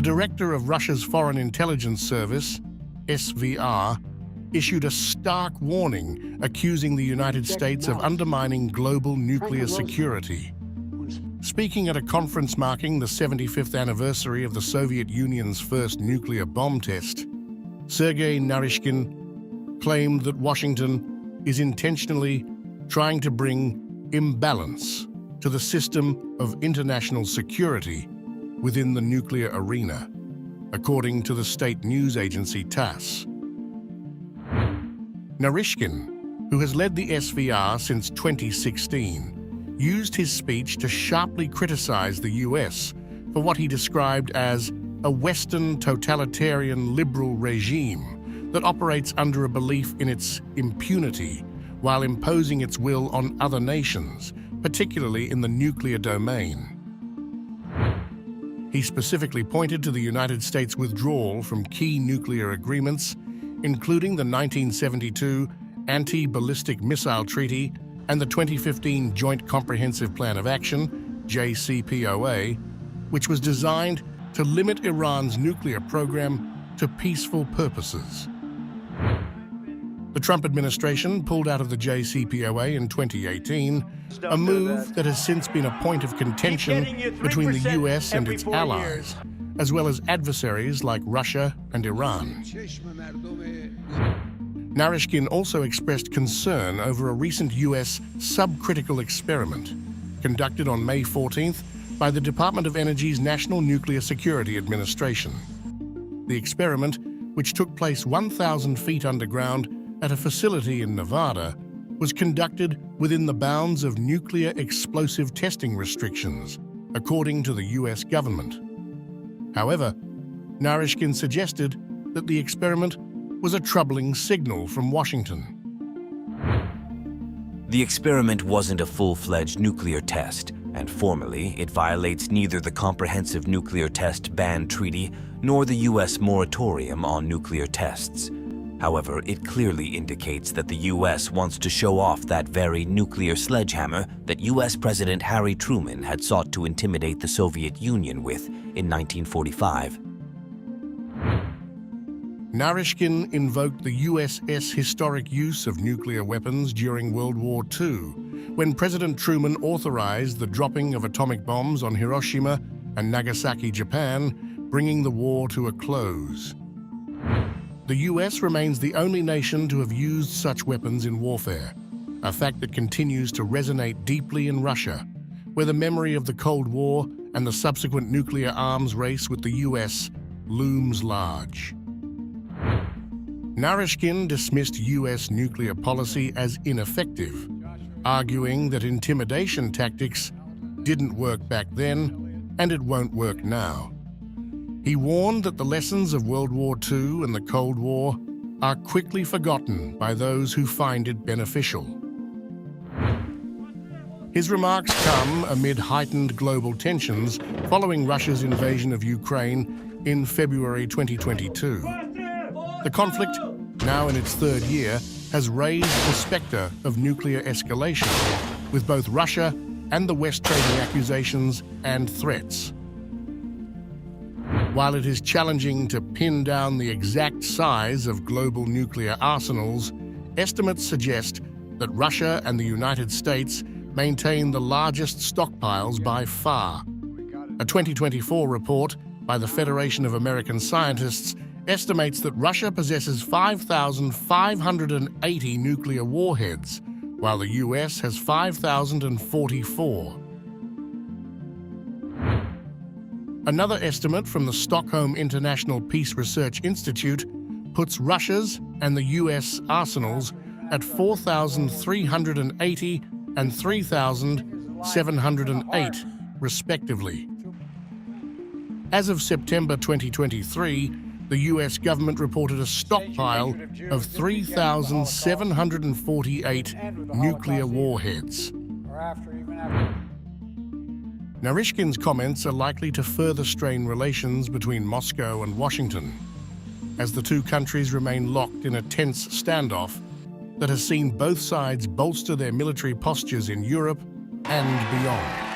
director of Russia's Foreign Intelligence Service, SVR, issued a stark warning accusing the United States of undermining global nuclear security. Speaking at a conference marking the 75th anniversary of the Soviet Union's first nuclear bomb test, Sergey Naryshkin claimed that Washington is intentionally trying to bring imbalance to the system of international security within the nuclear arena, according to the state news agency TASS. Naryshkin, who has led the SVR since 2016, used his speech to sharply criticize the US for what he described as a Western totalitarian liberal regime that operates under a belief in its impunity while imposing its will on other nations, particularly in the nuclear domain. He specifically pointed to the United States' withdrawal from key nuclear agreements, including the 1972 Anti-Ballistic Missile Treaty and the 2015 Joint Comprehensive Plan of Action, JCPOA, which was designed to limit Iran's nuclear program to peaceful purposes. The Trump administration pulled out of the JCPOA in 2018, a move that has since been a point of contention between the US and its allies, as well as adversaries like Russia and Iran. Naryshkin also expressed concern over a recent US subcritical experiment conducted on May 14th by the Department of Energy's National Nuclear Security Administration. The experiment, which took place 1,000 feet underground at a facility in Nevada, was conducted within the bounds of nuclear explosive testing restrictions, according to the US government. However, Naryshkin suggested that the experiment was a troubling signal from Washington. The experiment wasn't a full-fledged nuclear test, and formally it violates neither the Comprehensive Nuclear Test Ban Treaty nor the US moratorium on nuclear tests. However, it clearly indicates that the US wants to show off that very nuclear sledgehammer that US President Harry Truman had sought to intimidate the Soviet Union with in 1945. Naryshkin invoked the US's historic use of nuclear weapons during World War II, when President Truman authorized the dropping of atomic bombs on Hiroshima and Nagasaki, Japan, bringing the war to a close. The US remains the only nation to have used such weapons in warfare, a fact that continues to resonate deeply in Russia, where the memory of the Cold War and the subsequent nuclear arms race with the US looms large. Naryshkin dismissed US nuclear policy as ineffective, arguing that intimidation tactics didn't work back then and it won't work now. He warned that the lessons of World War II and the Cold War are quickly forgotten by those who find it beneficial. His remarks come amid heightened global tensions following Russia's invasion of Ukraine in February 2022. The conflict, now in its third year, has raised the specter of nuclear escalation, with both Russia and the West trading accusations and threats. While it is challenging to pin down the exact size of global nuclear arsenals, estimates suggest that Russia and the United States maintain the largest stockpiles by far. A 2024 report by the Federation of American Scientists estimates that Russia possesses 5,580 nuclear warheads, while the US has 5,044. Another estimate from the Stockholm International Peace Research Institute puts Russia's and the US arsenals at 4,380 and 3,708, respectively. As of September 2023, the US government reported a stockpile of 3,748 nuclear warheads. Naryshkin's comments are likely to further strain relations between Moscow and Washington, as the two countries remain locked in a tense standoff that has seen both sides bolster their military postures in Europe and beyond.